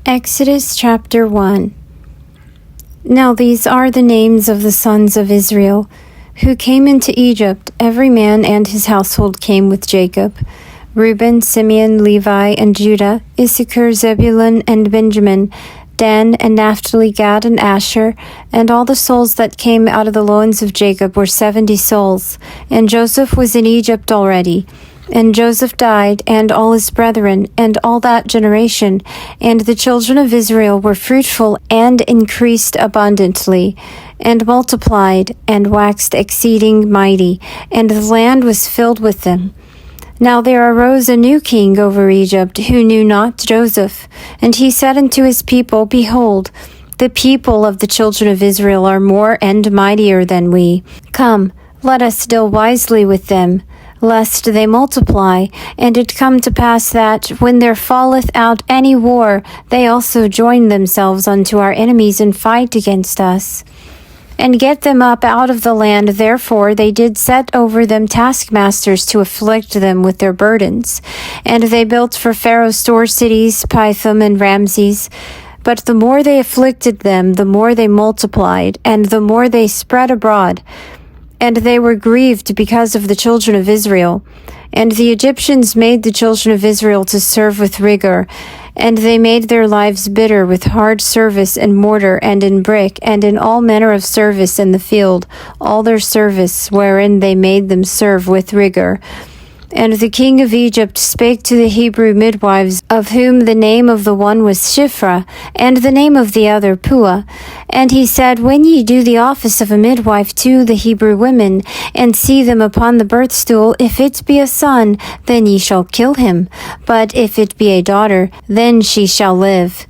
Exodus chapter 1. Now these are the names of the sons of Israel, who came into Egypt. Every man and his household came with Jacob: Reuben, Simeon, Levi, and Judah, Issachar, Zebulun, and Benjamin, Dan, and Naphtali, Gad, and Asher. And all the souls that came out of the loins of Jacob were 70 souls. And Joseph was in Egypt already. And Joseph died, and all his brethren, and all that generation. And the children of Israel were fruitful, and increased abundantly, and multiplied, and waxed exceeding mighty, and the land was filled with them. Now there arose a new king over Egypt, who knew not Joseph. And he said unto his people, Behold, the people of the children of Israel are more and mightier than we. Come, let us deal wisely with them, lest they multiply. And it come to pass that, when there falleth out any war, they also join themselves unto our enemies, and fight against us, and get them up out of the land. Therefore they did set over them taskmasters to afflict them with their burdens. And they built for Pharaoh store cities, Pithom and Ramses. But the more they afflicted them, the more they multiplied, and the more they spread abroad. And they were grieved because of the children of Israel. And the Egyptians made the children of Israel to serve with rigor. And they made their lives bitter with hard service in mortar and in brick, and in all manner of service in the field, all their service wherein they made them serve with rigor. And the king of Egypt spake to the Hebrew midwives, of whom the name of the one was Shiphrah, and the name of the other Puah. And he said, When ye do the office of a midwife to the Hebrew women, and see them upon the birth stool, if it be a son, then ye shall kill him. But if it be a daughter, then she shall live.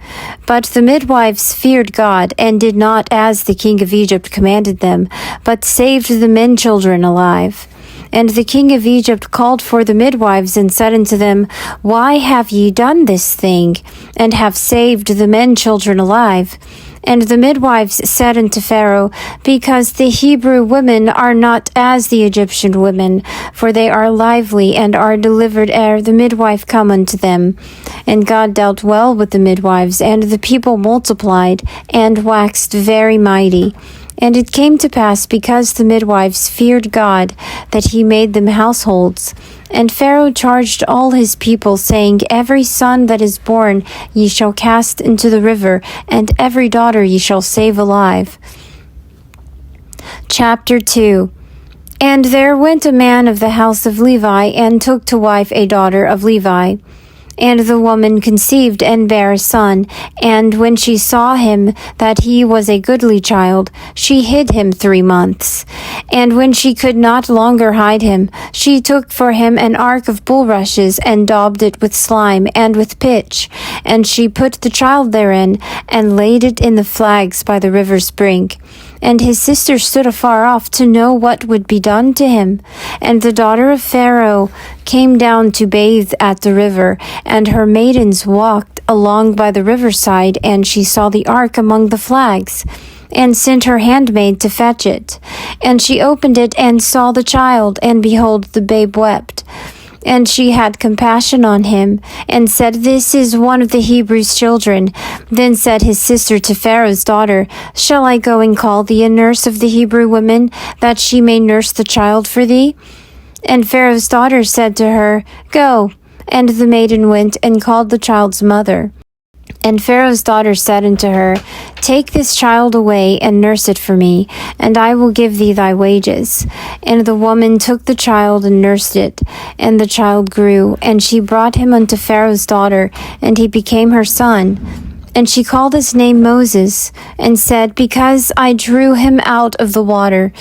But the midwives feared God, and did not as the king of Egypt commanded them, but saved the men children alive. And the king of Egypt called for the midwives, and said unto them, Why have ye done this thing, and have saved the men children alive? And the midwives said unto Pharaoh, Because the Hebrew women are not as the Egyptian women, for they are lively, and are delivered ere the midwife come unto them. And God dealt well with the midwives, and the people multiplied, and waxed very mighty. And it came to pass, because the midwives feared God, that he made them households. And Pharaoh charged all his people, saying, Every son that is born ye shall cast into the river, and every daughter ye shall save alive. Chapter 2. And there went a man of the house of Levi, and took to wife a daughter of Levi. And the woman conceived, and bare a son. And when she saw him, that he was a goodly child, she hid him 3 months. And when she could not longer hide him, she took for him an ark of bulrushes, and daubed it with slime, and with pitch. And she put the child therein, and laid it in the flags by the river's brink. And his sister stood afar off to know what would be done to him. And the daughter of Pharaoh came down to bathe at the river, and her maidens walked along by the riverside, and she saw the ark among the flags, and sent her handmaid to fetch it. And she opened it, and saw the child, and behold, the babe wept. And she had compassion on him, and said, This is one of the Hebrews' children. Then said his sister to Pharaoh's daughter, Shall I go and call thee a nurse of the Hebrew women, that she may nurse the child for thee? And Pharaoh's daughter said to her, Go. And the maiden went, and called the child's mother. And Pharaoh's daughter said unto her, Take this child away, and nurse it for me, and I will give thee thy wages. And the woman took the child, and nursed it. And the child grew, and she brought him unto Pharaoh's daughter, and he became her son. And she called his name Moses, and said, Because I drew him out of the water.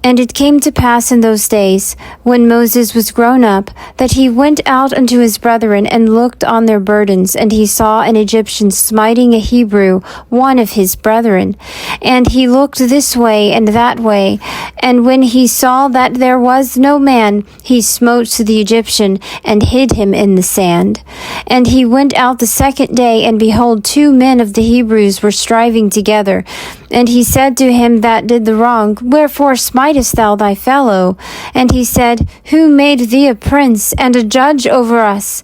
And it came to pass in those days, when Moses was grown up, that he went out unto his brethren, and looked on their burdens, and he saw an Egyptian smiting a Hebrew, one of his brethren. And he looked this way and that way, and when he saw that there was no man, he smote the Egyptian, and hid him in the sand. And he went out the second day, and behold, 2 men of the Hebrews were striving together. And he said to him that did the wrong, Wherefore smitest thou thy fellow? And he said, Who made thee a prince and a judge over us?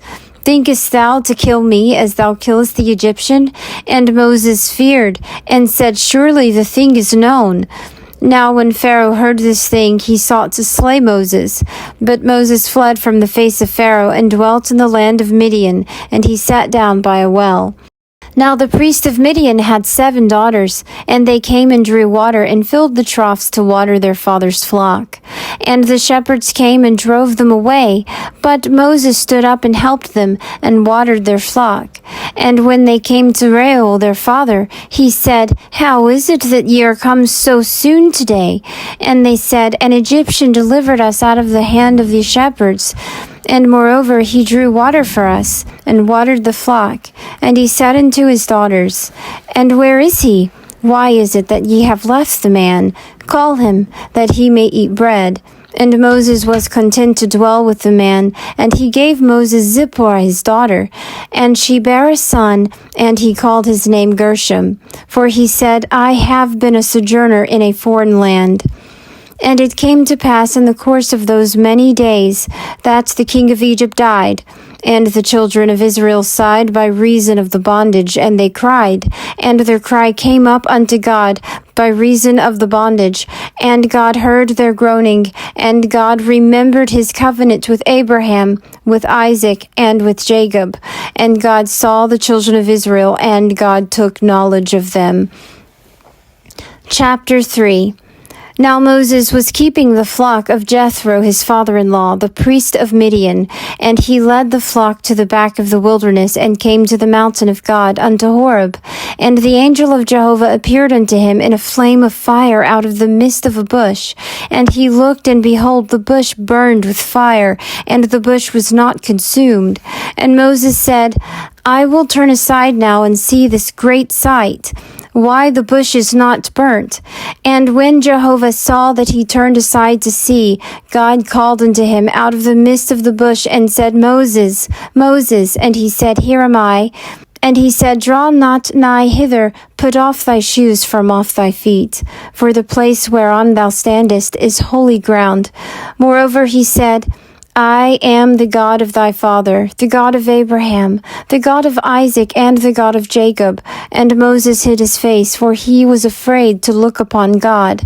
Thinkest thou to kill me as thou killest the Egyptian? And Moses feared, and said, Surely the thing is known. Now when Pharaoh heard this thing, he sought to slay Moses. But Moses fled from the face of Pharaoh, and dwelt in the land of Midian, and he sat down by a well. Now the priest of Midian had 7 daughters, and they came and drew water, and filled the troughs to water their father's flock. And the shepherds came and drove them away, but Moses stood up and helped them, and watered their flock. And when they came to Reuel their father, he said, How is it that ye are come so soon today? And they said, An Egyptian delivered us out of the hand of the shepherds. And moreover, he drew water for us, and watered the flock. And he said unto his daughters, And where is he? Why is it that ye have left the man? Call him, that he may eat bread. And Moses was content to dwell with the man, and he gave Moses Zipporah his daughter. And she bare a son, and he called his name Gershom. For he said, I have been a sojourner in a foreign land. And it came to pass in the course of those many days that the king of Egypt died. And the children of Israel sighed by reason of the bondage, and they cried. And their cry came up unto God by reason of the bondage. And God heard their groaning, and God remembered his covenant with Abraham, with Isaac, and with Jacob. And God saw the children of Israel, and God took knowledge of them. Chapter 3. Now Moses was keeping the flock of Jethro his father-in-law, the priest of Midian, and he led the flock to the back of the wilderness, and came to the mountain of God unto Horeb. And the angel of Jehovah appeared unto him in a flame of fire out of the midst of a bush. And he looked, and behold, the bush burned with fire, and the bush was not consumed. And Moses said, I will turn aside now and see this great sight, why the bush is not burnt. And when Jehovah saw that he turned aside to see, God called unto him out of the midst of the bush, and said, Moses, Moses. And he said, Here am I. And he said, Draw not nigh hither, put off thy shoes from off thy feet, for the place whereon thou standest is holy ground. Moreover he said, I am the God of thy father, the God of Abraham, the God of Isaac, and the God of Jacob. And Moses hid his face, for he was afraid to look upon God.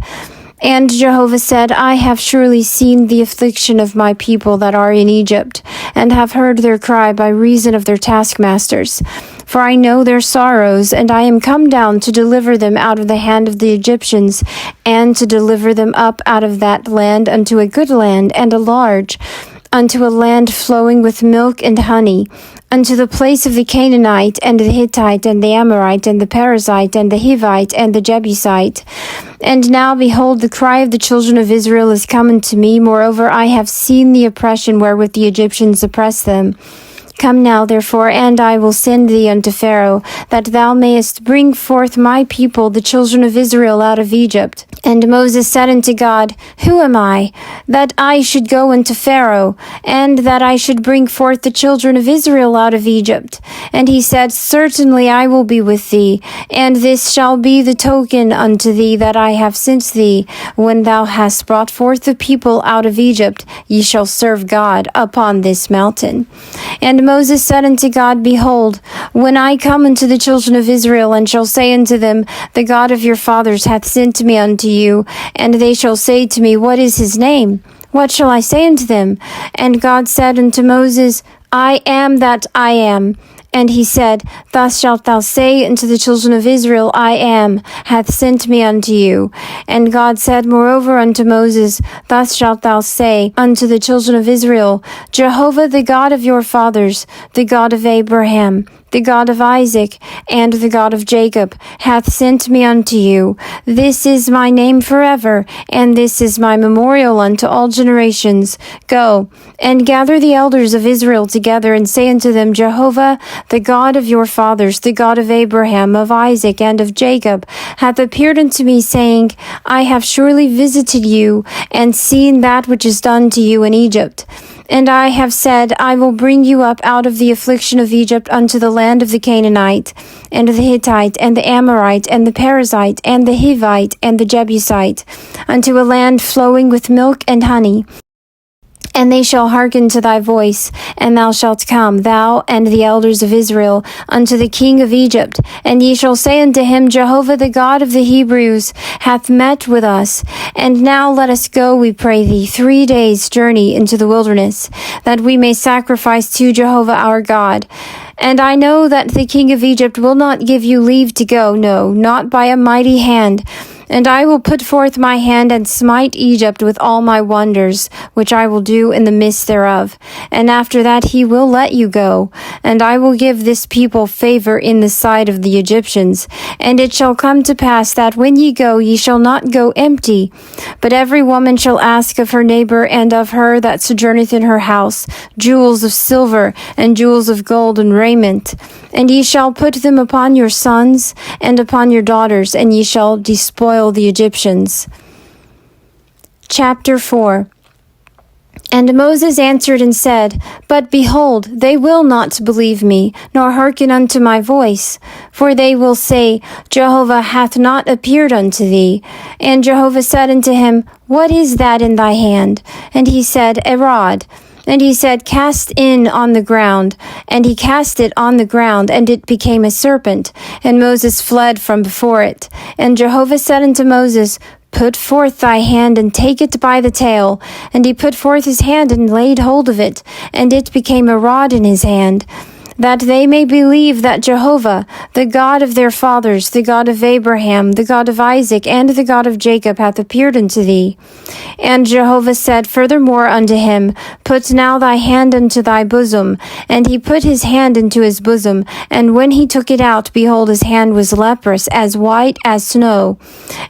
And Jehovah said, I have surely seen the affliction of my people that are in Egypt, and have heard their cry by reason of their taskmasters. For I know their sorrows, and I am come down to deliver them out of the hand of the Egyptians, and to deliver them up out of that land unto a good land and a large, unto a land flowing with milk and honey, unto the place of the Canaanite, and the Hittite, and the Amorite, and the Perizzite, and the Hivite, and the Jebusite. And now, behold, the cry of the children of Israel is come unto me. Moreover, I have seen the oppression wherewith the Egyptians oppress them. Come now, therefore, and I will send thee unto Pharaoh, that thou mayest bring forth my people, the children of Israel, out of Egypt. And Moses said unto God, Who am I, that I should go unto Pharaoh, and that I should bring forth the children of Israel out of Egypt? And he said, Certainly I will be with thee, and this shall be the token unto thee that I have sent thee. When thou hast brought forth the people out of Egypt, ye shall serve God upon this mountain. And Moses said unto God, Behold, when I come unto the children of Israel, and shall say unto them, The God of your fathers hath sent me unto you, and they shall say to me, What is his name? What shall I say unto them? And God said unto Moses, I am that I am. And he said, Thus shalt thou say unto the children of Israel, I am, hath sent me unto you. And God said moreover unto Moses, Thus shalt thou say unto the children of Israel, Jehovah the God of your fathers, the God of Abraham, the God of Isaac, and the God of Jacob, hath sent me unto you. This is my name forever, and this is my memorial unto all generations. Go, and gather the elders of Israel together, and say unto them, Jehovah, the God of your fathers, the God of Abraham, of Isaac, and of Jacob, hath appeared unto me, saying, I have surely visited you, and seen that which is done to you in Egypt. And I have said, I will bring you up out of the affliction of Egypt unto the land of the Canaanite, and the Hittite, and the Amorite, and the Perizzite, and the Hivite, and the Jebusite, unto a land flowing with milk and honey, And they shall hearken to thy voice, and thou shalt come, thou and the elders of Israel, unto the king of Egypt. And ye shall say unto him, Jehovah the God of the Hebrews hath met with us. And now let us go, we pray thee, 3 days' journey into the wilderness, that we may sacrifice to Jehovah our God. And I know that the king of Egypt will not give you leave to go, no, not by a mighty hand. And I will put forth my hand and smite Egypt with all my wonders, which I will do in the midst thereof. And after that he will let you go. And I will give this people favor in the sight of the Egyptians. And it shall come to pass that when ye go, ye shall not go empty. But every woman shall ask of her neighbor and of her that sojourneth in her house jewels of silver and jewels of gold and raiment. And ye shall put them upon your sons and upon your daughters, and ye shall despoil the Egyptians. Chapter 4. And Moses answered and said, But behold, they will not believe me, nor hearken unto my voice. For they will say, Jehovah hath not appeared unto thee. And Jehovah said unto him, What is that in thy hand? And he said, A rod. And he said, Cast in on the ground. And he cast it on the ground, and it became a serpent. And Moses fled from before it. And Jehovah said unto Moses, Put forth thy hand, and take it by the tail. And he put forth his hand, and laid hold of it, and it became a rod in his hand, that they may believe that Jehovah, the God of their fathers, the God of Abraham, the God of Isaac, and the God of Jacob, hath appeared unto thee. And Jehovah said furthermore unto him, Put now thy hand into thy bosom. And he put his hand into his bosom, and when he took it out, behold, his hand was leprous, as white as snow.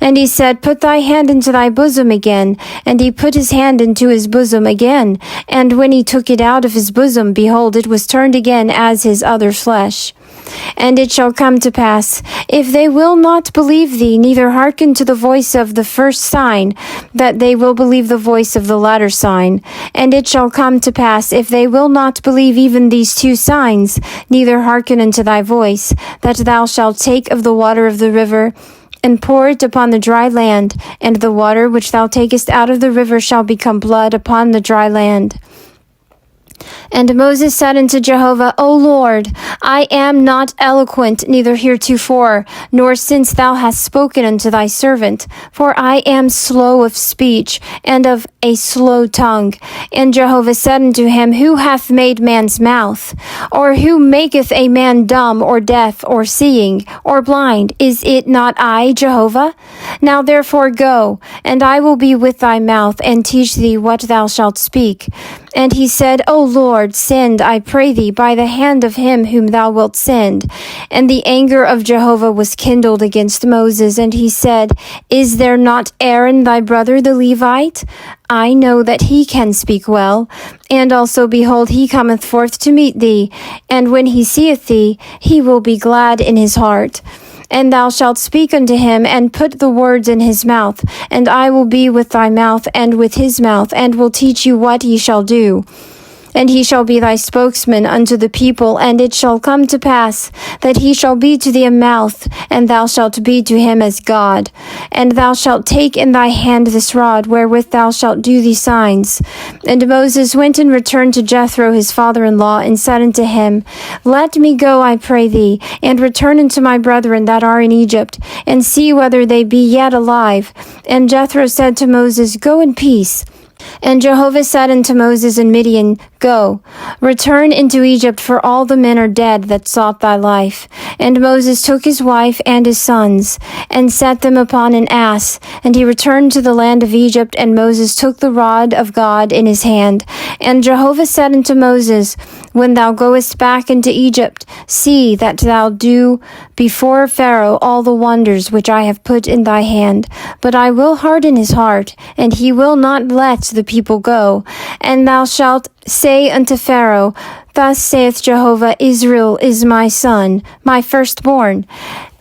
And he said, Put thy hand into thy bosom again. And he put his hand into his bosom again. And when he took it out of his bosom, behold, it was turned again as his other flesh. And it shall come to pass, if they will not believe thee, neither hearken to the voice of the first sign, that they will believe the voice of the latter sign. And it shall come to pass, if they will not believe even these 2 signs, neither hearken unto thy voice, that thou shalt take of the water of the river, and pour it upon the dry land, and the water which thou takest out of the river shall become blood upon the dry land. And Moses said unto Jehovah, O Lord, I am not eloquent, neither heretofore, nor since thou hast spoken unto thy servant, for I am slow of speech, and of a slow tongue. And Jehovah said unto him, Who hath made man's mouth? Or who maketh a man dumb, or deaf, or seeing, or blind? Is it not I, Jehovah? Now therefore go, and I will be with thy mouth, and teach thee what thou shalt speak. And he said, O Lord, send, I pray thee, by the hand of him whom thou wilt send. And the anger of Jehovah was kindled against Moses, and he said, Is there not Aaron thy brother the Levite? I know that he can speak well. And also, behold, he cometh forth to meet thee, and when he seeth thee, he will be glad in his heart. And thou shalt speak unto him, and put the words in his mouth. And I will be with thy mouth, and with his mouth, and will teach you what ye shall do. And he shall be thy spokesman unto the people, and it shall come to pass that he shall be to thee a mouth, and thou shalt be to him as God. And thou shalt take in thy hand this rod, wherewith thou shalt do these signs. And Moses went and returned to Jethro his father-in-law, and said unto him, Let me go, I pray thee, and return unto my brethren that are in Egypt, and see whether they be yet alive. And Jethro said to Moses, Go in peace. And Jehovah said unto Moses in Midian, Go, return into Egypt, for all the men are dead that sought thy life. And Moses took his wife and his sons, and set them upon an ass. And he returned to the land of Egypt, and Moses took the rod of God in his hand. And Jehovah said unto Moses, When thou goest back into Egypt, see that thou do before Pharaoh all the wonders which I have put in thy hand. But I will harden his heart, and he will not let the people go. And thou shalt say unto Pharaoh, Thus saith Jehovah, Israel is my son, my firstborn.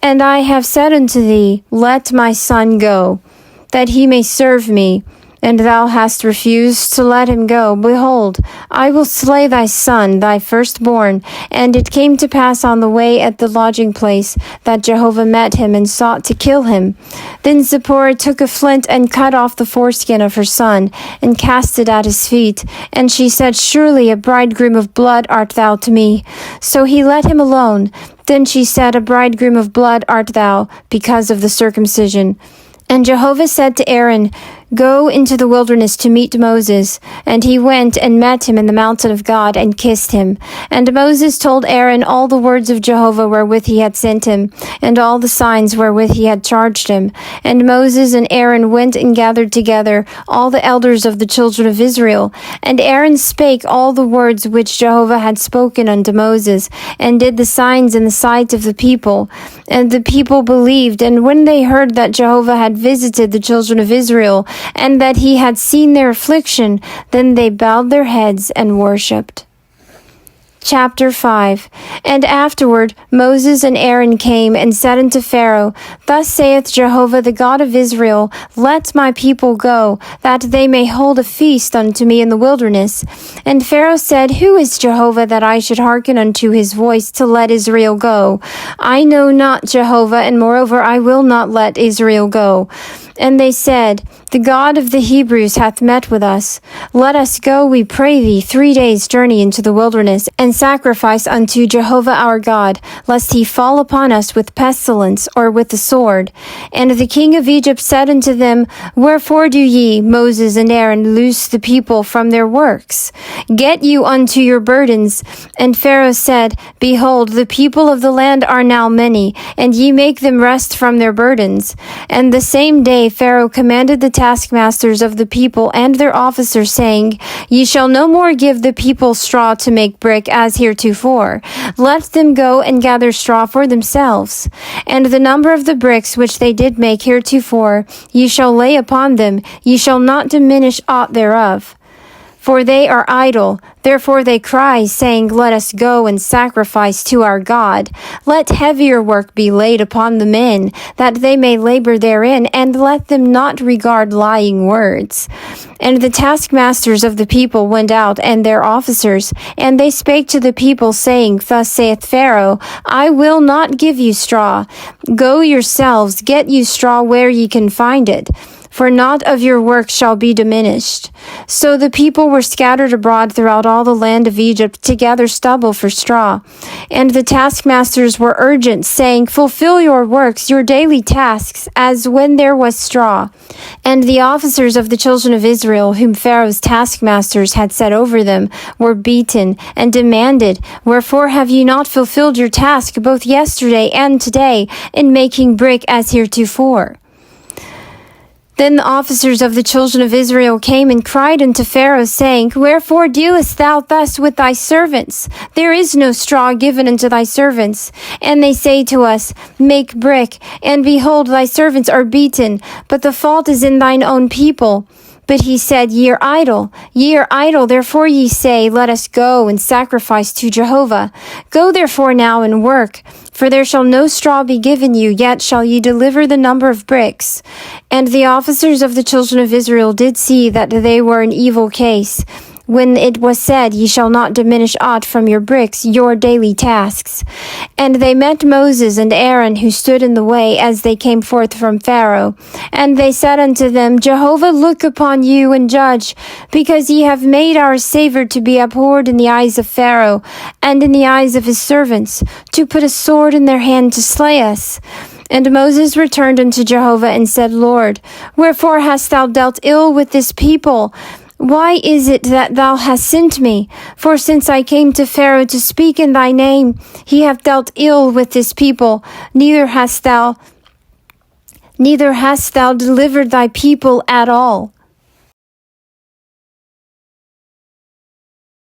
And I have said unto thee, Let my son go, that he may serve me. and thou hast refused to let him go, behold, I will slay thy son, thy firstborn. And it came to pass on the way at the lodging place that Jehovah met him and sought to kill him. Then Zipporah took a flint and cut off the foreskin of her son, and cast it at his feet. And she said, Surely a bridegroom of blood art thou to me. So he let him alone. Then she said, A bridegroom of blood art thou, because of the circumcision. And Jehovah said to Aaron, Go into the wilderness to meet Moses. And he went and met him in the mountain of God and kissed him. And Moses told Aaron all the words of Jehovah wherewith he had sent him, and all the signs wherewith he had charged him. And Moses and Aaron went and gathered together all the elders of the children of Israel. And Aaron spake all the words which Jehovah had spoken unto Moses, and did the signs in the sight of the people. And the people believed, and when they heard that Jehovah had visited the children of Israel, and that he had seen their affliction, then they bowed their heads and worshipped. Chapter 5. And afterward Moses and Aaron came and said unto Pharaoh, Thus saith Jehovah the God of Israel, Let my people go, that they may hold a feast unto me in the wilderness. And Pharaoh said, Who is Jehovah that I should hearken unto his voice to let Israel go? I know not Jehovah, and moreover I will not let Israel go. And they said, The God of the Hebrews hath met with us. Let us go, we pray thee, 3 days' journey into the wilderness, and sacrifice unto Jehovah our God, lest he fall upon us with pestilence or with the sword. And the king of Egypt said unto them, Wherefore do ye, Moses and Aaron, loose the people from their works? Get you unto your burdens. And Pharaoh said, Behold, the people of the land are now many, and ye make them rest from their burdens. And the same day Pharaoh commanded the taskmasters of the people and their officers, saying, Ye shall no more give the people straw to make brick as heretofore. Let them go and gather straw for themselves. And the number of the bricks which they did make heretofore, ye shall lay upon them, ye shall not diminish aught thereof. For they are idle, therefore they cry, saying, Let us go and sacrifice to our God. Let heavier work be laid upon the men, that they may labor therein, and let them not regard lying words. And the taskmasters of the people went out, and their officers, and they spake to the people, saying, Thus saith Pharaoh, I will not give you straw. Go yourselves, get you straw where ye can find it. For naught of your work shall be diminished. So the people were scattered abroad throughout all the land of Egypt to gather stubble for straw. And the taskmasters were urgent, saying, Fulfill your works, your daily tasks, as when there was straw. And the officers of the children of Israel, whom Pharaoh's taskmasters had set over them, were beaten, and demanded, Wherefore have ye not fulfilled your task both yesterday and today, in making brick as heretofore? Then the officers of the children of Israel came and cried unto Pharaoh, saying, Wherefore dealest thou thus with thy servants? There is no straw given unto thy servants. And they say to us, Make brick, and behold, thy servants are beaten, but the fault is in thine own people. But he said, Ye are idle, therefore ye say, Let us go and sacrifice to Jehovah. Go therefore now and work, for there shall no straw be given you, yet shall ye deliver the number of bricks. And the officers of the children of Israel did see that they were in evil case, when it was said, Ye shall not diminish aught from your bricks, your daily tasks. And they met Moses and Aaron, who stood in the way as they came forth from Pharaoh. And they said unto them, Jehovah look upon you and judge, because ye have made our Savior to be abhorred in the eyes of Pharaoh, and in the eyes of his servants, to put a sword in their hand to slay us. And Moses returned unto Jehovah and said, Lord, wherefore hast thou dealt ill with this people? Why is it that thou hast sent me? For since I came to Pharaoh to speak in thy name, he hath dealt ill with this people, neither hast thou delivered thy people at all.